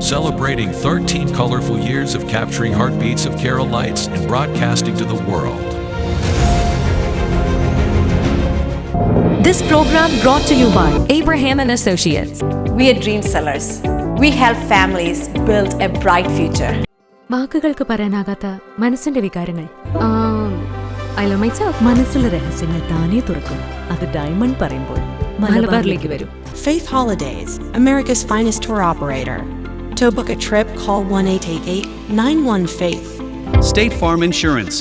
celebrating 13 colorful years of capturing heartbeats of Kerala lights and broadcasting to the world. This program brought to you by Abraham and Associates. We are dream sellers. We help families build a bright future. വാക്കുകൾക്ക് പറയാനാകാത്ത മനസ്സിന്റെ വികാരങ്ങൾ. I love myself. മനസ്സിലെ രഹസ്യങ്ങൾ താനേ തുറക്കും. അത് diamond പറയുമ്പോൾ മലബാറിലേക്ക് വരും. Faith Holidays, America's finest tour operator. To book a trip, call 1-888-91-FAITH. State Farm Insurance,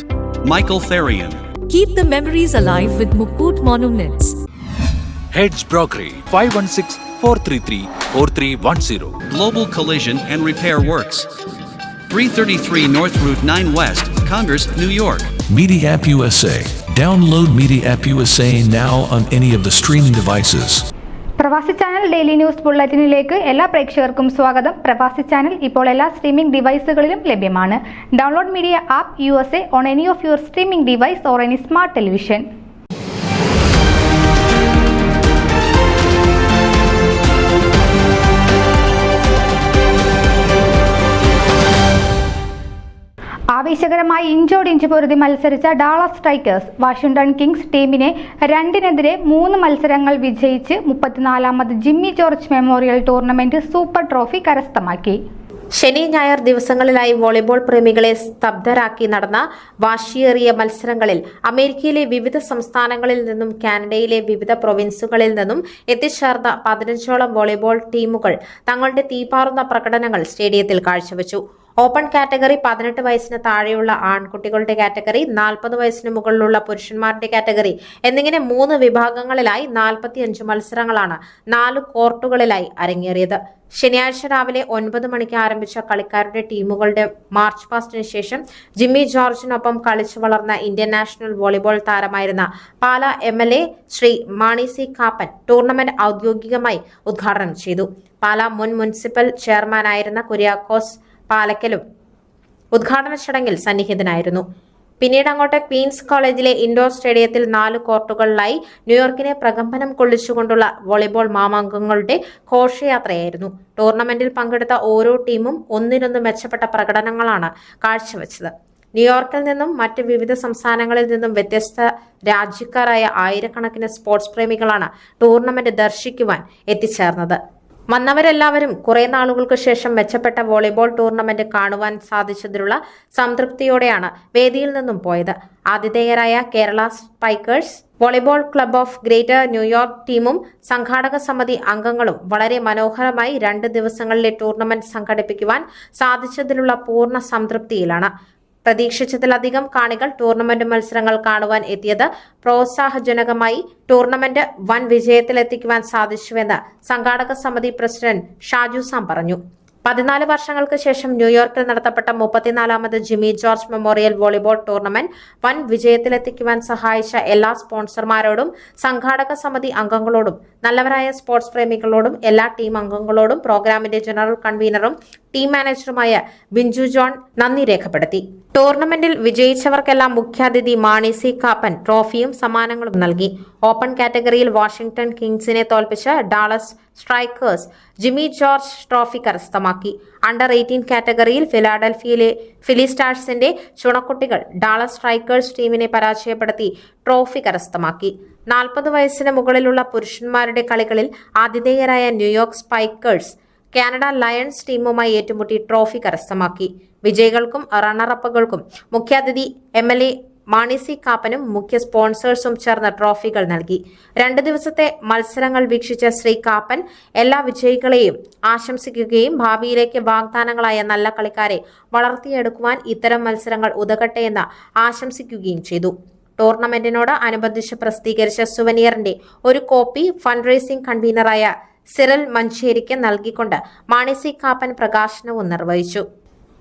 Michael Therian. Keep the memories alive with Mukut Monuments. Heads Brokery 516-433-4310. Global Collision and Repair Works, 333 North Route 9 West, Congress, New York. Media App USA. Download Media App USA now on any of the streaming devices. പ്രവാസി channel daily news ബുള്ളറ്റിനിലേക്ക് എല്ലാ പ്രേക്ഷകർക്കും സ്വാഗതം. പ്രവാസി channel ഇപ്പോൾ എല്ലാ streaming ഡിവൈസുകളിലും ലഭ്യമാണ്. Download media app USA on any of your streaming device or any smart television. ആവേശകരമായി ഇഞ്ചോടിഞ്ച് പൊരുതി മത്സരിച്ച ഡാളസ് സ്ട്രൈക്കേഴ്സ് വാഷിംഗ്ടൺ കിങ്സ് ടീമിനെ 2-3 മത്സരങ്ങൾ വിജയിച്ച് 34ാമത് Jimmy George memorial tournament super trophy കരസ്ഥമാക്കി. ശനി ഞായർ ദിവസങ്ങളിലായി വോളിബോൾ പ്രേമികളെ സ്തബ്ധരാക്കി നടന്ന വാശിയേറിയ മത്സരങ്ങളിൽ അമേരിക്കയിലെ വിവിധ സംസ്ഥാനങ്ങളിൽ നിന്നും കാനഡയിലെ വിവിധ പ്രൊവിൻസുകളിൽ നിന്നും എത്തിച്ചേർന്ന 15ഓളം വോളിബോൾ ടീമുകൾ തങ്ങളുടെ തീപാറുന്ന പ്രകടനങ്ങൾ സ്റ്റേഡിയത്തിൽ കാഴ്ചവെച്ചു. ഓപ്പൺ കാറ്റഗറി 18 വയസ്സിന് താഴെയുള്ള ആൺകുട്ടികളുടെ കാറ്റഗറി, 40 വയസ്സിന് മുകളിലുള്ള പുരുഷന്മാരുടെ കാറ്റഗറി എന്നിങ്ങനെ 3 വിഭാഗങ്ങളിലായി 45 മത്സരങ്ങളാണ് 4 കോർട്ടുകളിലായി അരങ്ങേറിയത്. ശനിയാഴ്ച രാവിലെ 9 മണിക്ക് ആരംഭിച്ച കളിക്കാരുടെ ടീമുകളുടെ മാർച്ച് പാസ്റ്റിന് ശേഷം ജിമ്മി ജോർജിനൊപ്പം കളിച്ചു വളർന്ന ഇന്ത്യൻ നാഷണൽ വോളിബോൾ താരമായിരുന്ന പാല MLA Shri Mani C Kappan tournament ഔദ്യോഗികമായി ഉദ്ഘാടനം ചെയ്തു. പാല മുൻ മുനിസിപ്പൽ ചെയർമാനായിരുന്ന കുര്യാക്കോസ് പാലക്കലും ഉദ്ഘാടന ചടങ്ങിൽ സന്നിഹിതനായിരുന്നു. പിന്നീട് അങ്ങോട്ട് ക്വീൻസ് കോളേജിലെ ഇൻഡോർ സ്റ്റേഡിയത്തിൽ 4 കോർട്ടുകളിലായി ന്യൂയോർക്കിനെ പ്രകമ്പനം കൊള്ളിച്ചുകൊണ്ടുള്ള വോളിബോൾ മാമാങ്കങ്ങളുടെ ഘോഷയാത്രയായിരുന്നു. ടൂർണമെന്റിൽ പങ്കെടുത്ത ഓരോ ടീമും ഒന്നിനൊന്ന് മെച്ചപ്പെട്ട പ്രകടനങ്ങളാണ് കാഴ്ചവെച്ചത്. ന്യൂയോർക്കിൽ നിന്നും മറ്റ് വിവിധ സംസ്ഥാനങ്ങളിൽ നിന്നും വ്യത്യസ്ത രാജ്യക്കാരായ ആയിരക്കണക്കിന് സ്പോർട്സ് പ്രേമികളാണ് ടൂർണമെന്റ് ദർശിക്കുവാൻ എത്തിച്ചേർന്നത്. വന്നവരെല്ലാവരും കുറെ നാളുകൾക്ക് ശേഷം മെച്ചപ്പെട്ട വോളിബോൾ ടൂർണമെന്റ് കാണുവാൻ സാധിച്ചതിലുള്ള സംതൃപ്തിയോടെയാണ് വേദിയിൽ നിന്നും പോയത്. ആതിഥേയരായ Kerala spikers volleyball club of greater New York ടീമും സംഘാടക സമിതി അംഗങ്ങളും വളരെ മനോഹരമായി 2 ദിവസങ്ങളിലെ ടൂർണമെന്റ് സംഘടിപ്പിക്കുവാൻ സാധിച്ചതിലുള്ള പൂർണ്ണ സംതൃപ്തിയിലാണ്. പ്രതീക്ഷിച്ചതിലധികം കാണികൾ ടൂർണമെന്റ് മത്സരങ്ങൾ കാണുവാൻ എത്തിയത് പ്രോത്സാഹജനകമായി. ടൂർണമെന്റ് വൻ വിജയത്തിലെത്തിക്കുവാൻ സാധിച്ചുവെന്ന് സംഘാടക സമിതി പ്രസിഡന്റ് ഷാജു സാം പറഞ്ഞു. 14 വർഷങ്ങൾക്ക് ശേഷം ന്യൂയോർക്കിൽ നടത്തപ്പെട്ട 34ാമത് Jimmy George memorial volleyball tournament വൻ വിജയത്തിലെത്തിക്കുവാൻ സഹായിച്ച എല്ലാ സ്പോൺസർമാരോടും സംഘാടക സമിതി അംഗങ്ങളോടും നല്ലവരായ സ്പോർട്സ് പ്രേമികളോടും എല്ലാ ടീം അംഗങ്ങളോടും പ്രോഗ്രാമിന്റെ ജനറൽ കൺവീനറും ടീം മാനേജറുമായ ബിഞ്ചു ജോൺ നന്ദി രേഖപ്പെടുത്തി. ടൂർണമെന്റിൽ വിജയിച്ചവർക്കെല്ലാം മുഖ്യാതിഥി മാണി സി കാപ്പൻ ട്രോഫിയും സമ്മാനങ്ങളും നൽകി. ഓപ്പൺ കാറ്റഗറിയിൽ വാഷിംഗ്ടൺ കിങ്സിനെ തോൽപ്പിച്ച് Dallas strikers Jimmy George trophy കരസ്ഥമാക്കി. അണ്ടർ 18 കാറ്റഗറിയിൽ ഫിലാഡൽഫിയയിലെ ഫിലിസ്റ്റാഴ്സിന്റെ ചുണക്കുട്ടികൾ ഡാളസ് സ്ട്രൈക്കേഴ്സ് ടീമിനെ പരാജയപ്പെടുത്തി ട്രോഫി കരസ്ഥമാക്കി. 40 വയസ്സിന് മുകളിലുള്ള പുരുഷന്മാരുടെ കളികളിൽ ആതിഥേയരായ ന്യൂയോർക്ക് സ്പൈക്കേഴ്സ് കാനഡ ലയൺസ് ടീമുമായി ഏറ്റുമുട്ടി ട്രോഫി കരസ്ഥമാക്കി. വിജയികൾക്കും റണ്ണറപ്പുകൾക്കും മുഖ്യാതിഥി MLA മാണി സി കാപ്പനും മുഖ്യ സ്പോൺസേഴ്സും ചേർന്ന് ട്രോഫികൾ നൽകി. 2 ദിവസത്തെ മത്സരങ്ങൾ വീക്ഷിച്ച ശ്രീ കാപ്പൻ എല്ലാ വിജയികളെയും ആശംസിക്കുകയും ഭാവിയിലേക്ക് വാഗ്ദാനങ്ങളായ നല്ല കളിക്കാരെ വളർത്തിയെടുക്കുവാൻ ഇത്തരം മത്സരങ്ങൾ ഉതകട്ടെ എന്ന് ആശംസിക്കുകയും ചെയ്തു. ടൂർണമെന്റിനോട് അനുബന്ധിച്ച് പ്രസിദ്ധീകരിച്ച സുവനിയറിന്റെ ഒരു കോപ്പി ഫണ്ട് റേസിംഗ് കൺവീനറായ സിറിൽ മഞ്ചേരിക്ക് നൽകിക്കൊണ്ട് മാണി സി കാപ്പൻ പ്രകാശനവും നിർവഹിച്ചു.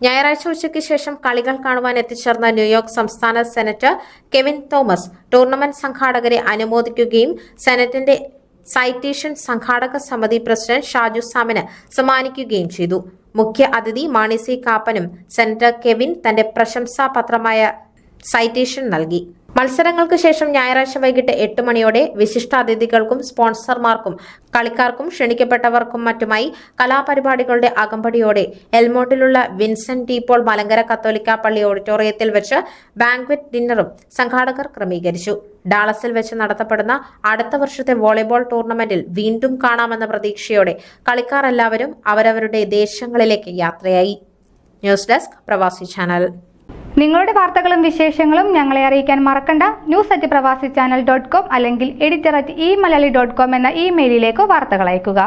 ഞായറാഴ്ച ഉച്ചയ്ക്ക് ശേഷം കളികൾ കാണുവാൻ എത്തിച്ചേർന്ന ന്യൂയോർക്ക് സംസ്ഥാന സെനറ്റർ കെവിൻ തോമസ് ടൂർണമെന്റ് സംഘാടകരെ അനുമോദിക്കുകയും സെനറ്റിന്റെ സൈറ്റേഷൻ സംഘാടക സമിതി പ്രസിഡന്റ് ഷാജു സാമിന് സമ്മാനിക്കുകയും ചെയ്തു. മുഖ്യ അതിഥി മാണി സി കാപ്പനും സെനറ്റർ കെവിൻ തന്റെ പ്രശംസാപത്രമായ സൈറ്റേഷൻ നൽകി. മത്സരങ്ങൾക്ക് ശേഷം ഞായറാഴ്ച വൈകിട്ട് 8 മണിയോടെ വിശിഷ്ടാതിഥികൾക്കും സ്പോൺസർമാർക്കും കളിക്കാർക്കും ക്ഷണിക്കപ്പെട്ടവർക്കും മറ്റുമായി കലാപരിപാടികളുടെ അകമ്പടിയോടെ എൽമോണ്ടിലുള്ള വിൻസെന്റ് ടി പോൾ മലങ്കര കത്തോലിക്ക പള്ളി ഓഡിറ്റോറിയത്തിൽ വെച്ച് ബാങ്ക്വറ്റ് ഡിന്നറും സംഘാടകർ ക്രമീകരിച്ചു. ഡാളസിൽ വെച്ച് നടത്തപ്പെടുന്ന അടുത്ത വർഷത്തെ വോളിബോൾ ടൂർണമെന്റിൽ വീണ്ടും കാണാമെന്ന പ്രതീക്ഷയോടെ കളിക്കാർ എല്ലാവരും അവരവരുടെ ദേശങ്ങളിലേക്ക് യാത്രയായി. ന്യൂസ് ഡെസ്ക് പ്രവാസി ചാനൽ. നിങ്ങളുടെ വാർത്തകളും വിശേഷങ്ങളും ഞങ്ങളെ അറിയിക്കാൻ മറക്കണ്ട. news@pravasichannel.com അല്ലെങ്കിൽ editor@eMalayali.com എന്ന ഇമെയിലിലേക്ക് വാർത്തകൾ അയക്കുക.